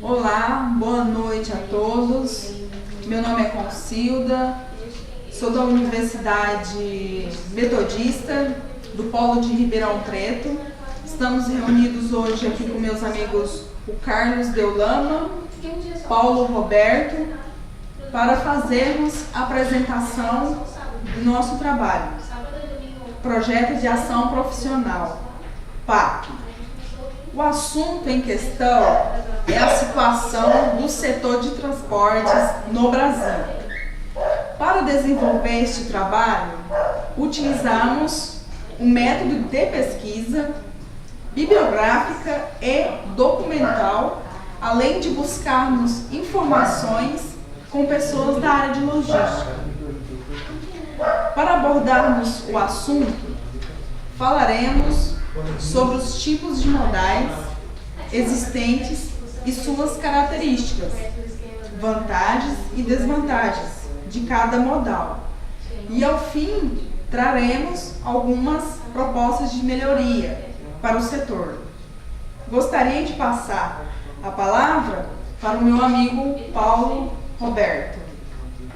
Olá, boa noite a todos. Meu nome é Concilda, sou da Universidade Metodista do Polo de Ribeirão Preto. Estamos reunidos hoje aqui com meus amigos o Carlos Deulama, Paulo Roberto, para fazermos a apresentação do nosso trabalho, Projeto de Ação Profissional, PAP. O assunto em questão é a situação do setor de transportes no Brasil. Para desenvolver este trabalho, utilizamos um método de pesquisa bibliográfica e documental, além de buscarmos informações com pessoas da área de logística. Para abordarmos o assunto, falaremos sobre os tipos de modais existentes e suas características, vantagens e desvantagens de cada modal. E ao fim, traremos algumas propostas de melhoria para o setor. Gostaria de passar a palavra para o meu amigo Paulo Roberto.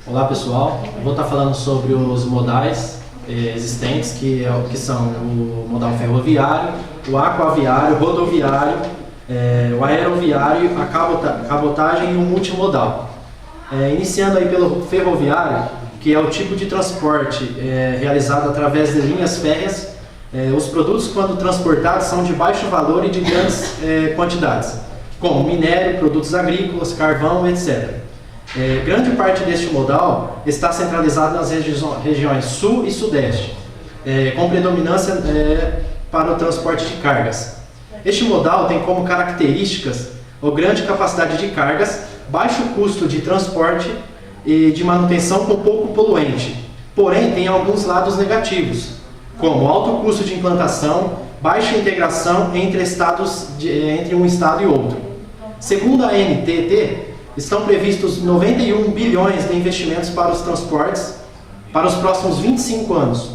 Olá pessoal, eu vou estar falando sobre os modais existentes, que são o modal ferroviário, o aquaviário, o rodoviário, o aeroviário, a cabotagem e o multimodal. Iniciando aí pelo ferroviário, que é o tipo de transporte realizado através de linhas férreas. Os produtos, quando transportados, são de baixo valor e de grandes quantidades, como minério, produtos agrícolas, carvão, etc. Grande parte deste modal está centralizado nas regiões sul e sudeste, com predominância para o transporte de cargas. Este modal tem como características a grande capacidade de cargas, baixo custo de transporte e de manutenção com pouco poluente. Porém, tem alguns lados negativos, como alto custo de implantação, baixa integração entre um estado e outro. Segundo a NTT, estão previstos 91 bilhões de investimentos para os transportes para os próximos 25 anos.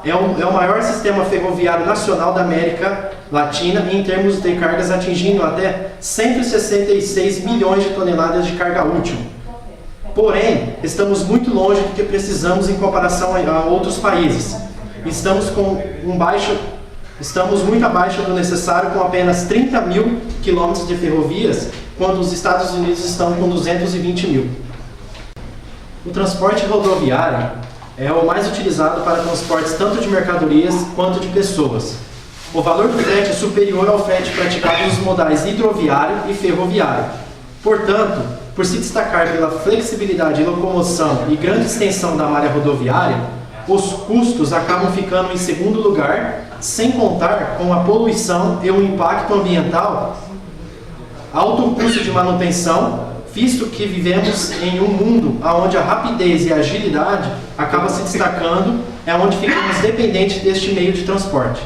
É o maior sistema ferroviário nacional da América Latina em termos de cargas, atingindo até 166 milhões de toneladas de carga útil. Porém, estamos muito longe do que precisamos em comparação a outros países. Estamos muito abaixo do necessário, com apenas 30 mil quilômetros de ferrovias, quando os Estados Unidos estão com 220 mil. O transporte rodoviário é o mais utilizado para transportes tanto de mercadorias quanto de pessoas. O valor do frete é superior ao frete praticado nos modais hidroviário e ferroviário. Portanto, por se destacar pela flexibilidade de locomoção e grande extensão da malha rodoviária, os custos acabam ficando em segundo lugar, sem contar com a poluição e o impacto ambiental, alto custo de manutenção, visto que vivemos em um mundo onde a rapidez e a agilidade acaba se destacando, é onde ficamos dependentes deste meio de transporte.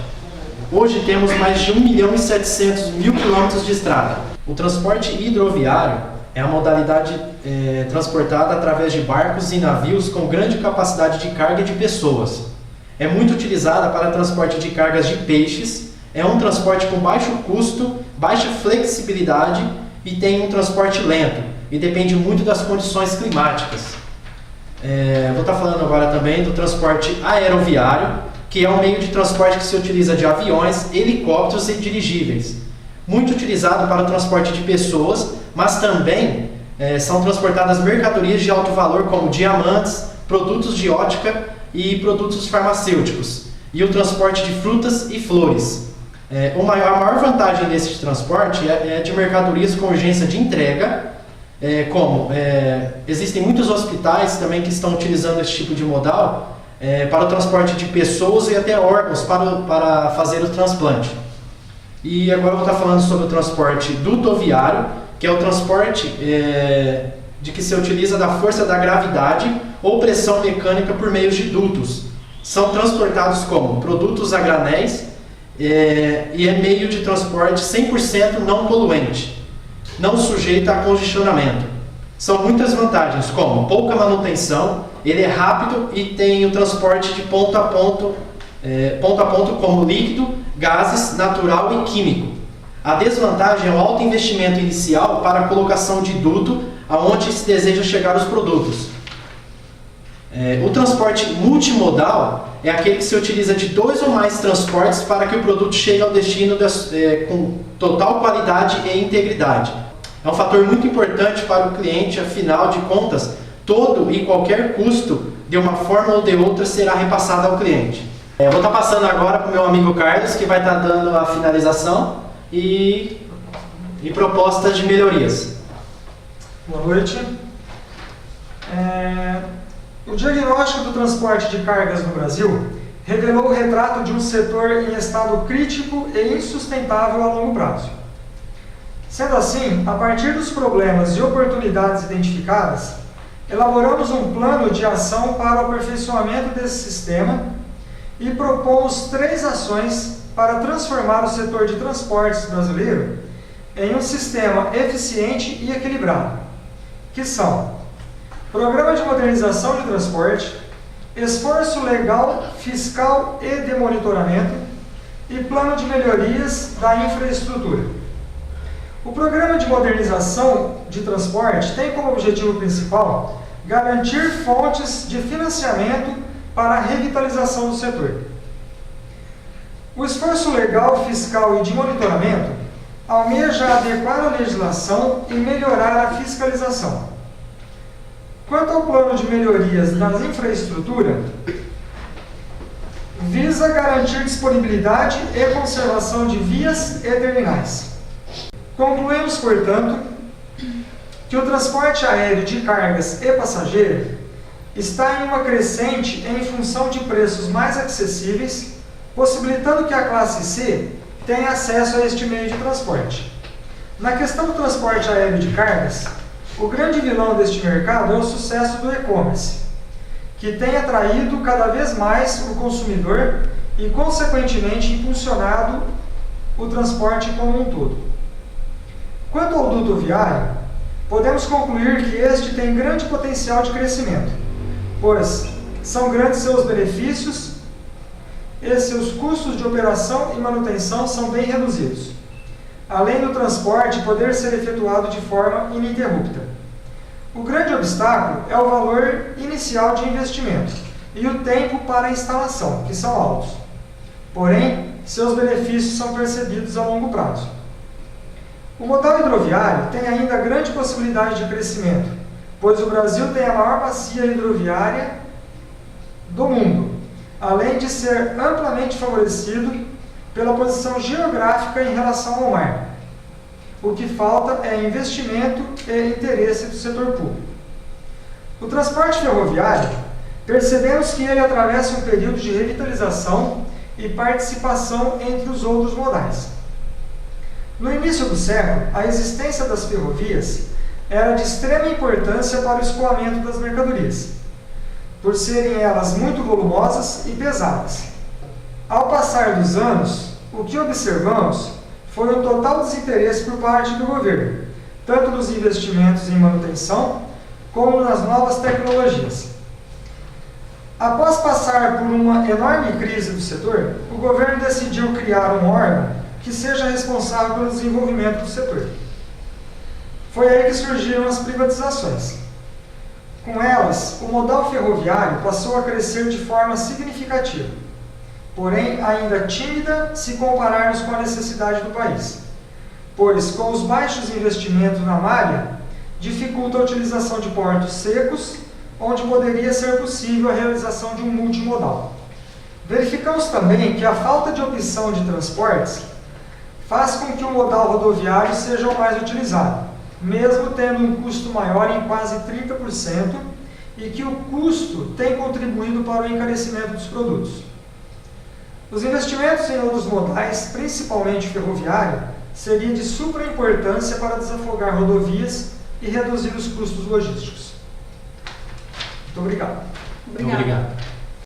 Hoje temos mais de 1.700.000 quilômetros de estrada. O transporte hidroviário é a modalidade transportada através de barcos e navios com grande capacidade de carga e de pessoas. É muito utilizada para transporte de cargas de peixes, é um transporte com baixo custo, baixa flexibilidade e tem um transporte lento e depende muito das condições climáticas. Vou estar falando agora também do transporte aeroviário, que é um meio de transporte que se utiliza de aviões, helicópteros e dirigíveis. Muito utilizado para o transporte de pessoas, mas também são transportadas mercadorias de alto valor como diamantes, produtos de ótica e produtos farmacêuticos, e o transporte de frutas e flores. A maior vantagem desse transporte é de mercadorias com urgência de entrega, existem muitos hospitais também que estão utilizando esse tipo de modal para o transporte de pessoas e até órgãos para fazer o transplante. E agora eu vou estar falando sobre o transporte dutoviário, que é o transporte de que se utiliza da força da gravidade ou pressão mecânica por meio de dutos. São transportados como produtos a granéis e é meio de transporte 100% não poluente, não sujeito a congestionamento. São muitas vantagens, como pouca manutenção, ele é rápido e tem o transporte de ponto a ponto como líquido, gases, natural e químico. A desvantagem é o alto investimento inicial para a colocação de duto aonde se deseja chegar os produtos. O transporte multimodal é aquele que se utiliza de 2 ou mais transportes para que o produto chegue ao destino com total qualidade e integridade. É um fator muito importante para o cliente, afinal de contas, todo e qualquer custo, de uma forma ou de outra, será repassado ao cliente. Eu vou estar passando agora para o meu amigo Carlos, que vai estar dando a finalização e propostas de melhorias. Boa noite. O diagnóstico do transporte de cargas no Brasil revelou o retrato de um setor em estado crítico e insustentável a longo prazo. Sendo assim, a partir dos problemas e oportunidades identificadas, elaboramos um plano de ação para o aperfeiçoamento desse sistema e propomos 3 ações para transformar o setor de transportes brasileiro em um sistema eficiente e equilibrado, que são: Programa de Modernização de Transporte, Esforço Legal, Fiscal e de Monitoramento e Plano de Melhorias da Infraestrutura. O Programa de Modernização de Transporte tem como objetivo principal garantir fontes de financiamento para a revitalização do setor. O Esforço Legal, Fiscal e de Monitoramento almeja adequar a legislação e melhorar a fiscalização. Quanto ao plano de melhorias das infraestruturas, visa garantir disponibilidade e conservação de vias e terminais. Concluímos, portanto, que o transporte aéreo de cargas e passageiros está em uma crescente em função de preços mais acessíveis, possibilitando que a classe C tenha acesso a este meio de transporte. Na questão do transporte aéreo de cargas, o grande vilão deste mercado é o sucesso do e-commerce, que tem atraído cada vez mais o consumidor e, consequentemente, impulsionado o transporte como um todo. Quanto ao duto viário, podemos concluir que este tem grande potencial de crescimento, pois são grandes seus benefícios e seus custos de operação e manutenção são bem reduzidos, além do transporte poder ser efetuado de forma ininterrupta. O grande obstáculo é o valor inicial de investimento e o tempo para a instalação, que são altos. Porém, seus benefícios são percebidos a longo prazo. O modal hidroviário tem ainda grande possibilidade de crescimento, pois o Brasil tem a maior bacia hidroviária do mundo, além de ser amplamente favorecido pela posição geográfica em relação ao mar. O que falta é investimento e interesse do setor público. O transporte ferroviário, percebemos que ele atravessa um período de revitalização e participação entre os outros modais. No início do século, a existência das ferrovias era de extrema importância para o escoamento das mercadorias, por serem elas muito volumosas e pesadas. Ao passar dos anos, o que observamos foi um total desinteresse por parte do governo, tanto nos investimentos em manutenção, como nas novas tecnologias. Após passar por uma enorme crise do setor, o governo decidiu criar um órgão que seja responsável pelo desenvolvimento do setor. Foi aí que surgiram as privatizações. Com elas, o modal ferroviário passou a crescer de forma significativa, porém ainda tímida se compararmos com a necessidade do país, pois com os baixos investimentos na malha, dificulta a utilização de portos secos, onde poderia ser possível a realização de um multimodal. Verificamos também que a falta de opção de transportes faz com que o modal rodoviário seja o mais utilizado, mesmo tendo um custo maior em quase 30%, e que o custo tem contribuído para o encarecimento dos produtos. Os investimentos em outros modais, principalmente ferroviário, seria de supra importância para desafogar rodovias e reduzir os custos logísticos. Muito obrigado. Obrigado.